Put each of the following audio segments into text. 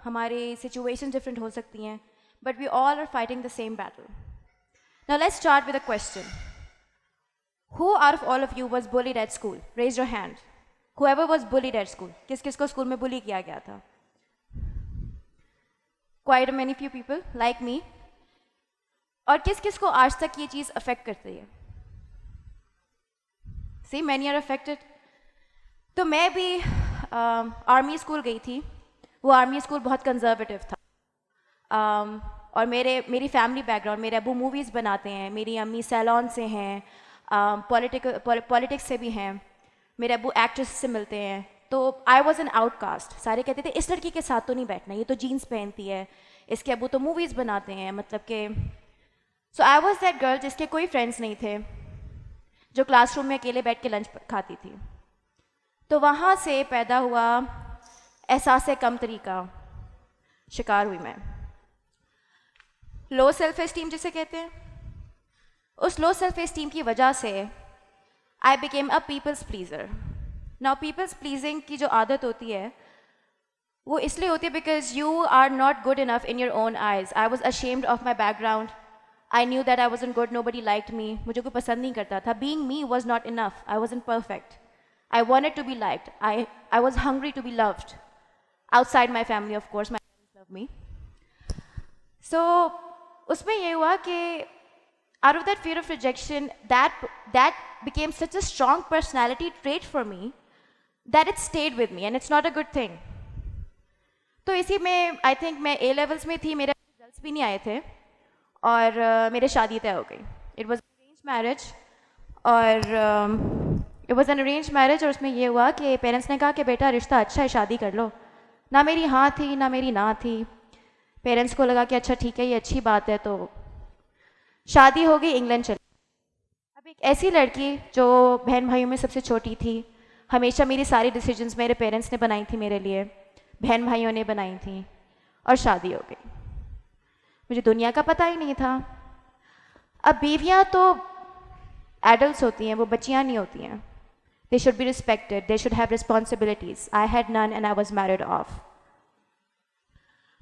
हमारे situation different हो सकती हैं, but we all are fighting the same battle. Now let's start with a question. Who out of all of you was bullied at school? Raise your hand. Whoever was bullied at school. किस किस को school में बुली किया गया था? Quite a many few people like me. और किस किस को आज तक ये चीज़ अफेक्ट करती है? See, many are affected. तो मैं भी आर्मी स्कूल गई थी. वो आर्मी स्कूल बहुत कंजर्वेटिव था. और मेरी फैमिली बैकग्राउंड, मेरे अबू मूवीज़ बनाते हैं, मेरी अम्मी सैलॉन से हैं, पॉलिटिक्स से भी हैं, मेरे अबू एक्ट्रेस से मिलते हैं. तो आई वॉज एन आउटकास्ट. सारे कहते थे इस लड़की के साथ तो नहीं बैठना, ये तो जीन्स पहनती है, इसके अबू तो मूवीज़ बनाते हैं, मतलब कि. सो आई वॉज दैट गर्ल जिसके कोई फ्रेंड्स नहीं थे, जो क्लासरूम में अकेले बैठ के लंच खाती थी. तो वहाँ से पैदा हुआ एहसास कमतरी का शिकार हुई मैं. लो सेल्फ एस्टीम जिसे कहते हैं, उस लो सेल्फ एस्टीम की वजह से I became a people's pleaser. Now people's pleasing की जो आदत होती है वो इसलिए होती है because you are not good enough in your own eyes. I was ashamed of my background. I knew that I wasn't good, nobody liked me. मुझे कोई पसंद नहीं करता था. Being me was not enough. I wasn't perfect. I wanted to be liked. I was hungry to be loved outside my family. Of course my parents love me. So उसमें ये हुआ कि out of that fear of rejection, that became such a strong personality trait for me that it stayed with me, and it's not a good thing. तो इसी में I think मैं A levels में थी, मेरे रिजल्ट्स भी नहीं आए थे और मेरे शादी तय हो गई. It was an arranged marriage और it was an arranged marriage और उसमें ये हुआ कि पेरेंट्स ने कहा कि बेटा रिश्ता अच्छा है, शादी कर लो. ना मेरी हाँ थी ना मेरी ना थी. पेरेंट्स को लगा कि अच्छा ठीक है, ये अच्छी बात है, तो शादी हो गई. इंग्लैंड चली. अब एक ऐसी लड़की जो बहन भाइयों में सबसे छोटी थी, हमेशा मेरी सारी डिसीजंस मेरे पेरेंट्स ने बनाई थी मेरे लिए, बहन भाइयों ने बनाई थी, और शादी हो गई. मुझे दुनिया का पता ही नहीं था. अब बीवियां तो एडल्ट्स होती हैं, वो बच्चियां नहीं होती हैं. They should be respected, they should have responsibilities. I had none and I was married off.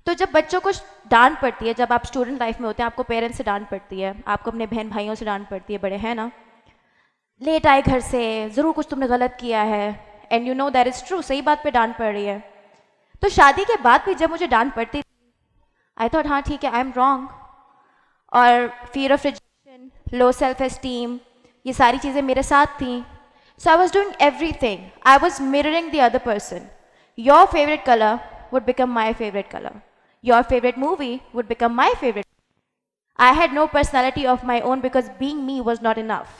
तो जब बच्चों को डांट पड़ती है, जब आप स्टूडेंट लाइफ में होते हैं, आपको पेरेंट्स से डांट पड़ती है, आपको अपने बहन भाइयों से डांट पड़ती है, बड़े हैं ना, लेट आए घर से, ज़रूर कुछ तुमने गलत किया है, and you know that is true, सही बात पे डांट पड़ रही है. तो शादी के बाद भी जब मुझे डांट पड़ती थी, आई थॉट हाँ ठीक है, आई एम रॉन्ग. और fear of rejection, low self esteem, ये सारी चीज़ें मेरे साथ थी. So I was doing everything. I was mirroring the other person. Your favourite colour would become my favorite color. Your favorite movie would become my favorite. I had no personality of my own because being me was not enough.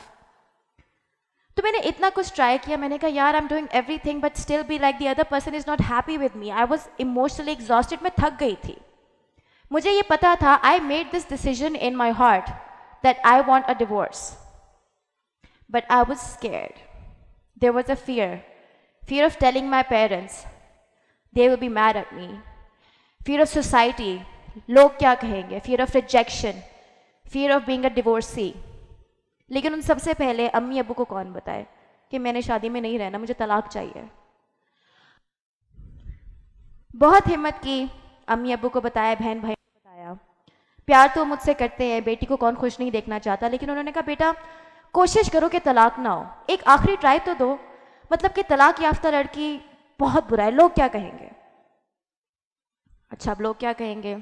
तो मैंने इतना कुछ try किया. मैंने कहा यार I'm doing everything but still be like the other person is not happy with me. I was emotionally exhausted. मैं थक गई थी. मुझे ये पता था, I made this decision in my heart that I want a divorce. But I was scared. There was a fear of telling my parents. They will be mad at me. Fear of society. लोग क्या कहेंगे. Fear of rejection. Fear of being a divorcee. लेकिन उन सबसे पहले अम्मी अब्बू को कौन बताए कि मैंने शादी में नहीं रहना, मुझे तलाक चाहिए. बहुत हिम्मत की, अम्मी अब्बू को बताया, बहन भाई को बताया. प्यार तो मुझसे करते हैं, बेटी को कौन खुश नहीं देखना चाहता, लेकिन उन्होंने कहा बेटा कोशिश करो कि तलाक ना हो, एक आखिरी ट्राई तो दो. मतलब कि तलाक याफ्ता लड़की बहुत बुरा है, लोग क्या कहेंगे. अच्छा अब लोग क्या कहेंगे.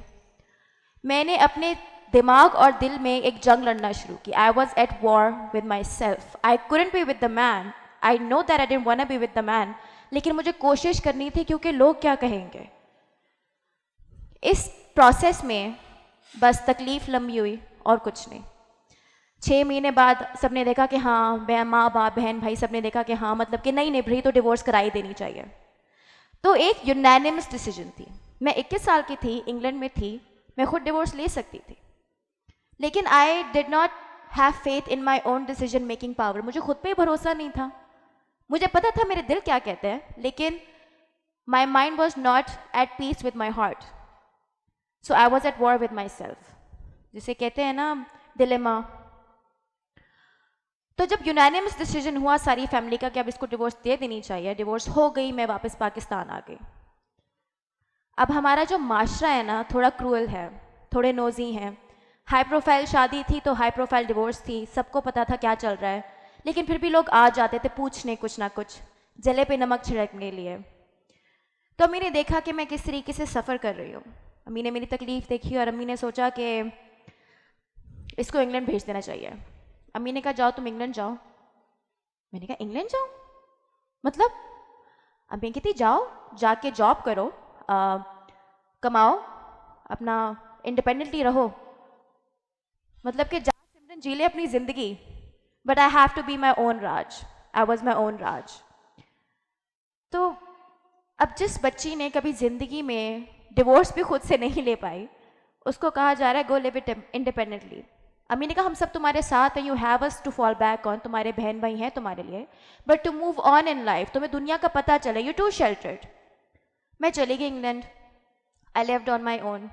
मैंने अपने दिमाग और दिल में एक जंग लड़ना शुरू की. I was at war with myself. I couldn't be with the man. I know that I didn't want to be with the man, लेकिन मुझे कोशिश करनी थी क्योंकि लोग क्या कहेंगे. इस प्रोसेस में बस तकलीफ लंबी हुई और कुछ नहीं. 6 महीने बाद सबने देखा कि हाँ, माँ बाप बहन भाई सबने देखा कि हाँ, मतलब कि नहीं निभ रही तो डिवोर्स कराई देनी चाहिए. तो एक यूनानिमस डिसीजन थी. मैं 21 साल की थी, इंग्लैंड में थी, मैं खुद डिवोर्स ले सकती थी, लेकिन I did not have faith in my own decision making power. मुझे खुद पे ही भरोसा नहीं था. मुझे पता था मेरे दिल क्या कहते हैं, लेकिन माई mind was not at peace with my heart. So I was at war with my self, जिसे कहते हैं ना डिलेमा. तो जब यूनानिमस डिसीजन हुआ सारी फैमिली का कि अब इसको डिवोर्स दे देनी चाहिए, डिवोर्स हो गई, मैं वापस पाकिस्तान आ गई. अब हमारा जो माशरा है ना थोड़ा क्रूअल है, थोड़े नोजी हैं। हाई प्रोफाइल शादी थी तो हाई प्रोफाइल डिवोर्स थी, सबको पता था क्या चल रहा है, लेकिन फिर भी लोग आ जाते थे पूछने कुछ ना कुछ, जले पे नमक छिड़कने के लिए। तो अम्मी ने देखा कि मैं किस तरीके से सफ़र कर रही हूँ, अम्मी ने मेरी तकलीफ़ देखी और अम्मी ने सोचा कि इसको इंग्लैंड भेज देना चाहिए। अम्मी ने कहा जाओ तुम इंग्लैंड जाओ। मैंने कहा इंग्लैंड जाओ मतलब? अम्मी कहती जाओ, जाके जॉब करो, कमाओ, अपना इंडिपेंडेंटली रहो, मतलब कि जहाँ सिमरन जी ले अपनी ज़िंदगी, but I have to be my own राज, आई वॉज माई ओन राज। तो अब जिस बच्ची ने कभी ज़िंदगी में डिवोर्स भी खुद से नहीं ले पाई, उसको कहा जा रहा है गो लिव इट इंडिपेंडेंटली। अम्मी ने कहा हम सब तुम्हारे साथ हैं, you have us to fall back on, तुम्हारे बहन भाई हैं तुम्हारे लिए, but to move on in life, तुम्हें दुनिया का पता चले, यू टू शेल्टर्ड। मैं चली गई England, I lived on my own.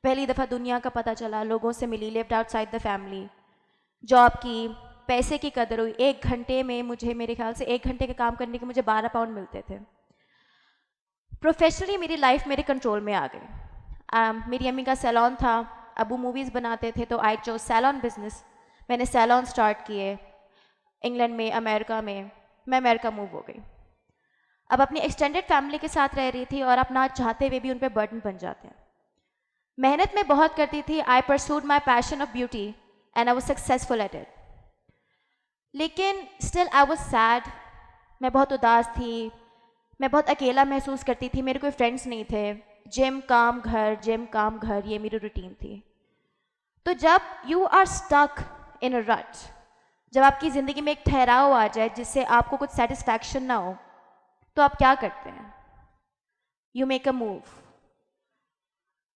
पहली दफ़ा दुनिया का पता चला, लोगों से मिली, lived outside the family, job की, पैसे की कदर हुई। 1 घंटे में मुझे, मेरे ख्याल से 1 घंटे के काम करने के मुझे 12 पाउंड मिलते थे। प्रोफेशनली मेरी लाइफ मेरे कंट्रोल में आ गई। मेरी अम्मी का सैलॉन था, अबू मूवीज़ बनाते थे, तो आई चोज सैलॉन बिजनेस। मैंने सैलॉन स्टार्ट किए इंग्लैंड में, अमेरिका में। मैं अमेरिका मूव हो गई। अब अपनी एक्सटेंडेड फैमिली के साथ रह रही थी और अपना चाहते हुए भी उन पर बर्डन बन जाते हैं। मेहनत में बहुत करती थी, I pursued my passion of beauty and I was successful at it, लेकिन स्टिल आई वॉज सैड। मैं बहुत उदास थी, मैं बहुत अकेला महसूस करती थी, मेरे कोई फ्रेंड्स नहीं थे। जिम काम घर, जिम काम घर, ये मेरी रूटीन थी। तो जब यू आर स्टक इन अ रट, जब आपकी ज़िंदगी में एक ठहराव आ जाए जिससे आपको कुछ सेटिस्फैक्शन ना हो, तो आप क्या करते हैं? You make a move.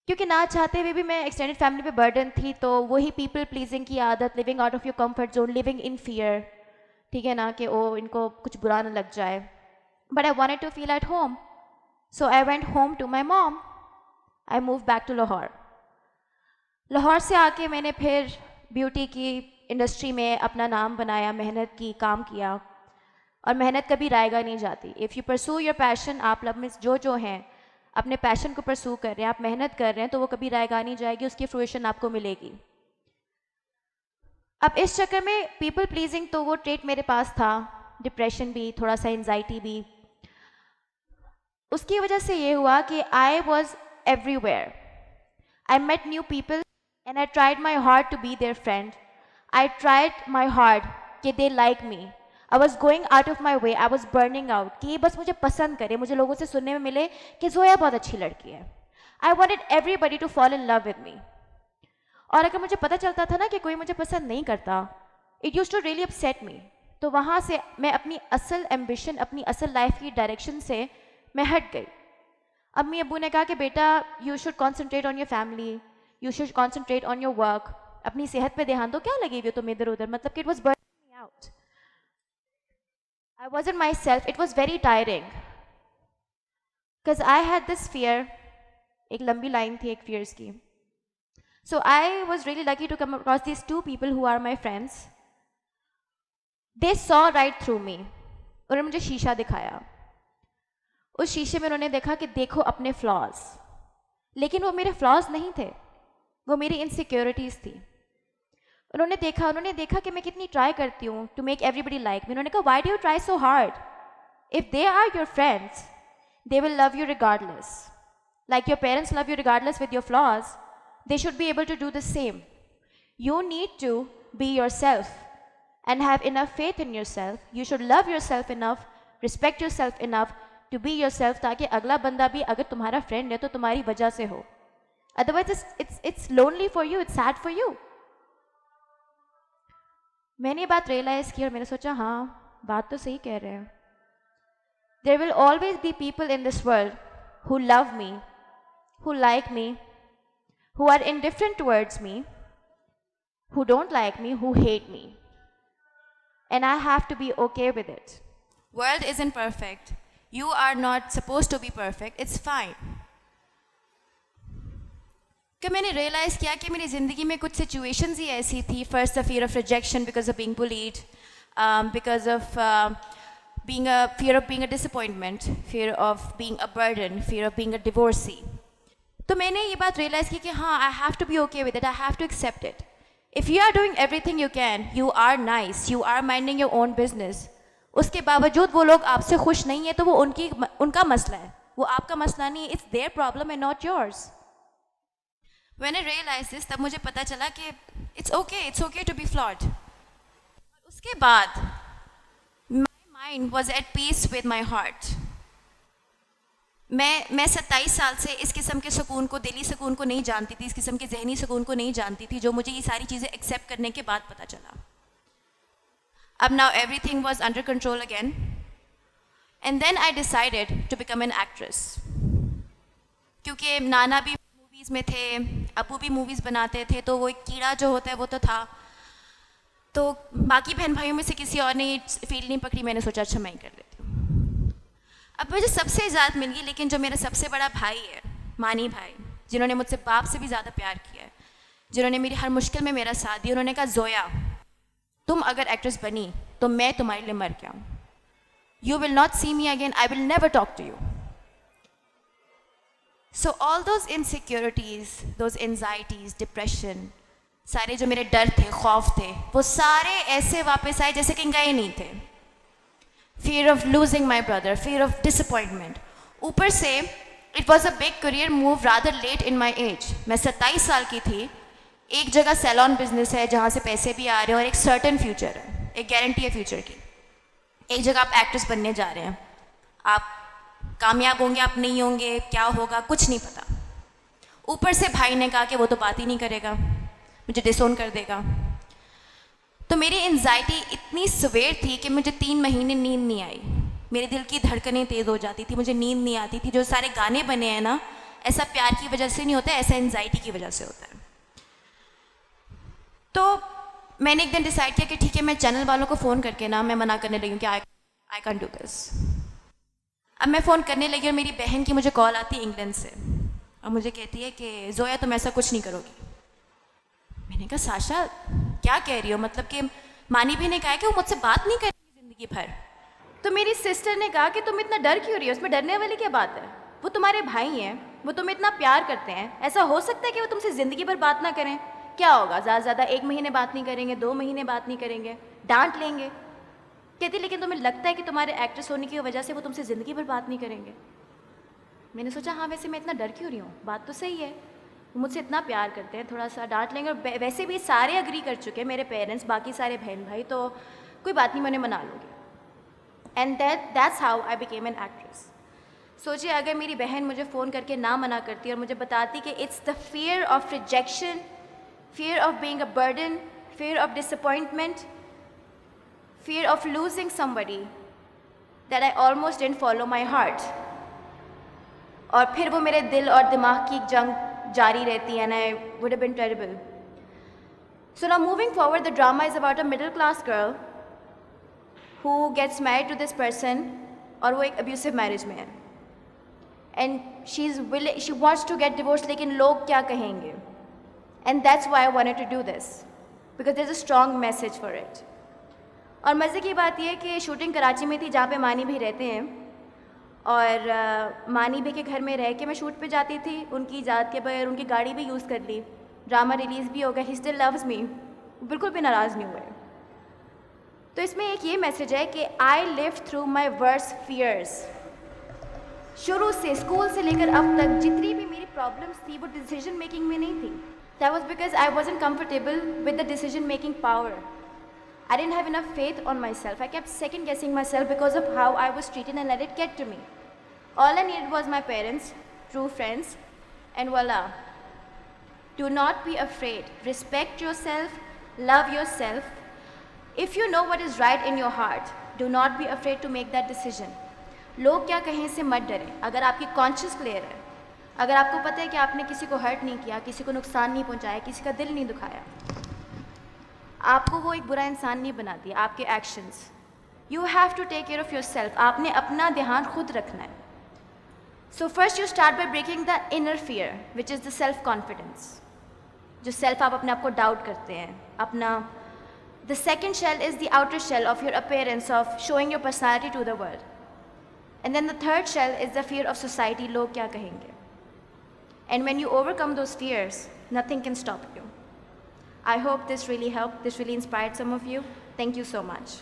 क्योंकि ना चाहते हुए भी मैं एक्सटेंडेड फैमिली पे बर्डन थी, तो वही पीपल प्लीजिंग की आदत, living out of your comfort zone, living in fear, ठीक है ना, कि ओ इनको कुछ बुरा ना लग जाए। But I wanted to feel at home, so I went home to my mom. I move back to Lahore. Lahore से आके मैंने फिर ब्यूटी की इंडस्ट्री में अपना नाम बनाया, मेहनत की, काम किया, और मेहनत कभी रायगा नहीं जाती। If you pursue your passion, आप लब में जो हैं अपने पैशन को परसू कर रहे हैं, आप मेहनत कर रहे हैं, तो वो कभी रायगा नहीं जाएगी, उसकी फ्रूइशन आपको मिलेगी। अब इस चक्कर में पीपल प्लीजिंग, तो वो ट्रेट मेरे पास था, डिप्रेशन भी, थोड़ा सा एंजाइटी भी। उसकी वजह से ये हुआ कि I was everywhere, I met new people and I tried my hard to be their friend, I tried my hard कि they like me. I was going out of my way, I was burning out कि बस मुझे पसंद करे, मुझे लोगों से सुनने में मिले कि जोया बहुत अच्छी लड़की है। I wanted everybody to fall in love with me. और अगर मुझे पता चलता था ना कि कोई मुझे पसंद नहीं करता, it used to really upset me. तो वहाँ से मैं अपनी असल एम्बिशन, अपनी असल लाइफ की डायरेक्शन से मैं हट गई। अम्मी अब्बू ने कहा कि बेटा you should concentrate on your family, you should concentrate on your work, अपनी सेहत पे ध्यान दो, क्या लगी हुई हो तुम इधर उधर, मतलब कि it was burning me out. I wasn't myself. It was very tiring because I had this fear. एक लंबी लाइन थी एक fears की. So I was really lucky to come across these 2 people who are my friends. They saw right through me. उन्होंने मुझे शीशा दिखाया। उस शीशे में उन्होंने देखा कि देखो अपने फ्लॉज, लेकिन वो मेरे फ्लॉज नहीं थे, वो मेरी इनसिक्योरिटीज़ थी। उन्होंने देखा कि मैं कितनी ट्राई करती हूँ to make everybody like me. उन्होंने कहा why do you try so hard? If they are your friends, they will love you regardless, like your parents love you regardless with your flaws, they should be able to do the same. You need to be yourself and have enough faith in yourself. You should love yourself enough, respect yourself enough to be your self, ताकि अगला बंदा भी अगर तुम्हारा friend है तो तुम्हारी वजह से हो, otherwise it's lonely for you, it's sad for you. मैंने ये बात रियलाइज़ की और मैंने सोचा हाँ बात तो सही कह रहे हैं। There will always be people in this world who love me, who like me, who are indifferent towards me, who don't like me, who hate me, and I have to be okay with it. World isn't perfect, you are not suppose to be perfect, it's fine. कि मैंने realise किया कि मेरी ज़िंदगी में कुछ situations ही ऐसी थी। First the fear of rejection because of being bullied, because of fear of being a disappointment, fear of being a burden, fear of being a divorcee. तो मैंने ये बात रियलाइज़ की कि हाँ, I have to be okay with it, I have to accept it. If you are doing everything you can, you are nice, you are minding your own business, उसके बावजूद वो लोग आपसे खुश नहीं है तो वो उनका मसला है, वो आपका मसला नहीं है. It's their problem and not yours. When I realise this, तब मुझे पता चला कि it's okay to be flawed. उसके बाद my mind was at peace with my heart. मैं 27 साल से इस किस्म के सुकून को, दिली सुकून को नहीं जानती थी, इस किस्म के जहनी सुकून को नहीं जानती थी, जो मुझे ये सारी चीज़ें एक्सेप्ट करने के बाद पता चला. अब now everything was under control again. And then I decided to become an actress. क्योंकि नाना भी मूवीज़ में थे, अबू भी मूवीज़ बनाते थे, तो वो एक कीड़ा जो होता है वो तो था. तो बाकी बहन भाइयों में से किसी और ने फील्ड नहीं पकड़ी. मैंने सोचा अच्छा मैं ही कर लेती हूँ. अब मुझे सबसे इजाज़त मिल गई, लेकिन जो मेरा सबसे बड़ा भाई है, मानी भाई, जिन्होंने मुझसे बाप से भी ज़्यादा प्यार किया है, जिन्होंने मेरी हर मुश्किल में मेरा साथ दिया, उन्होंने कहा जोया, तुम अगर एक्ट्रेस बनी तो मैं तुम्हारे लिए मर गया हूँ. You will not see me again, I will never talk to you. So all those insecurities, those anxieties, depression, सारे जो मेरे डर थे, खौफ थे, वो सारे ऐसे वापस आए जैसे कि गए नहीं थे. Fear of losing my brother, fear of disappointment. ऊपर से it was a big career move rather late in my age. मैं 27 साल की थी. एक जगह सैलॉन बिजनेस है जहाँ से पैसे भी आ रहे हैं और एक सर्टन फ्यूचर है, एक गारंटी है फ्यूचर की. एक जगह आप एक्ट्रेस बनने जा रहे हैं, आप कामयाब होंगे, आप नहीं होंगे, क्या होगा कुछ नहीं पता. ऊपर से भाई ने कहा कि वो तो बात ही नहीं करेगा, मुझे डिसोन कर देगा. तो मेरी एंजाइटी इतनी सवेर थी कि मुझे 3 महीने नींद नहीं आई. मेरे दिल की धड़कनें तेज़ हो जाती थी, मुझे नींद नहीं आती थी. जो सारे गाने बने हैं ना, ऐसा प्यार की वजह से नहीं होता है, ऐसा एंजाइटी की वजह से होता है. तो मैंने एक दिन डिसाइड किया कि ठीक है, मैं चैनल वालों को फ़ोन करके ना मैं मना करने लगी कि आई कैन डू दिस. अब मैं फ़ोन करने लगी और मेरी बहन की मुझे कॉल आती है इंग्लैंड से, और मुझे कहती है कि जोया तुम ऐसा कुछ नहीं करोगी. मैंने कहा साशा क्या कह रही हो, मतलब कि मानी भी ने कहा कि वो मुझसे बात नहीं करेगी ज़िंदगी भर. तो मेरी सिस्टर ने कहा कि तुम इतना डर क्यों रही हो, उसमें डरने वाली क्या बात है, वो तुम्हारे भाई हैं, वो तुम्हें इतना प्यार करते हैं, ऐसा हो सकता है कि वो तुमसे ज़िंदगी भर बात ना करें. क्या होगा, ज़्यादा से ज़्यादा 1 महीने बात नहीं करेंगे, 2 महीने बात नहीं करेंगे, डांट लेंगे. कहती लेकिन तुम्हें लगता है कि तुम्हारे एक्ट्रेस होने की वजह से वो तुमसे ज़िंदगी भर बात नहीं करेंगे. मैंने सोचा हाँ वैसे मैं इतना डर क्यों रही हूँ, बात तो सही है, वो मुझसे इतना प्यार करते हैं, थोड़ा सा डांट लेंगे. और वैसे भी सारे अग्री कर चुके हैं, मेरे पेरेंट्स, बाकी सारे बहन भाई, तो कोई बात नहीं, मैंने मना लूँगी. And that's how I became an actress. सोचिए अगर मेरी बहन मुझे फ़ोन करके ना मना करती और मुझे बताती कि it's the fear of rejection, fear of being a burden, fear of disappointment, fear of losing somebody, that I almost didn't follow my heart. और फिर वो मेरे दिल और दिमाग की जंग जारी रहती है, and I would have been terrible. So now moving forward, the drama is about a middle class girl who gets married to this person, और वो एक abusive marriage में है, and she wants to get divorced, लेकिन लोग क्या कहेंगे. And that's why I wanted to do this, because there's a strong message for it. और मज़े की बात यह है कि शूटिंग कराची में थी, जहाँ पे मानी भी रहते हैं, और मानी भी के घर में रह के मैं शूट पे जाती थी. उनकी इजाज़त के बगैर उनकी गाड़ी भी यूज़ कर ली, ड्रामा रिलीज़ भी हो गया. ही स्टिल लव्स मी, बिल्कुल भी नाराज़ नहीं हुए. तो इसमें एक ये मैसेज है कि I live through my worst fears. शुरू से, स्कूल से लेकर अब तक जितनी भी मेरी प्रॉब्लम्स थी वो डिसीजन मेकिंग में नहीं थी. That was because I wasn't comfortable with the decision-making power. I didn't have enough faith on myself. I kept second-guessing myself because of how I was treated and let it get to me. All I needed was my parents, true friends, and voila. Do not be afraid. Respect yourself. Love yourself. If you know what is right in your heart, do not be afraid to make that decision. लोग क्या कहें से मत डरें. अगर आपकी conscience clear है, अगर आपको पता है कि आपने किसी को हर्ट नहीं किया, किसी को नुकसान नहीं पहुंचाया, किसी का दिल नहीं दुखाया, आपको वो एक बुरा इंसान नहीं बना दिया. आपके actions, you have to take care of yourself. आपने अपना ध्यान खुद रखना है. So first you start by breaking the inner fear which is the self confidence. जो सेल्फ आप अपने आप को डाउट करते हैं अपना. The second shell is the outer shell of your appearance, of showing your personality to the world. And then the third shell is the fear of society. लोग क्या कहेंगे. And when you overcome those fears, nothing can stop you. I hope this really helped, this really inspired some of you. Thank you so much.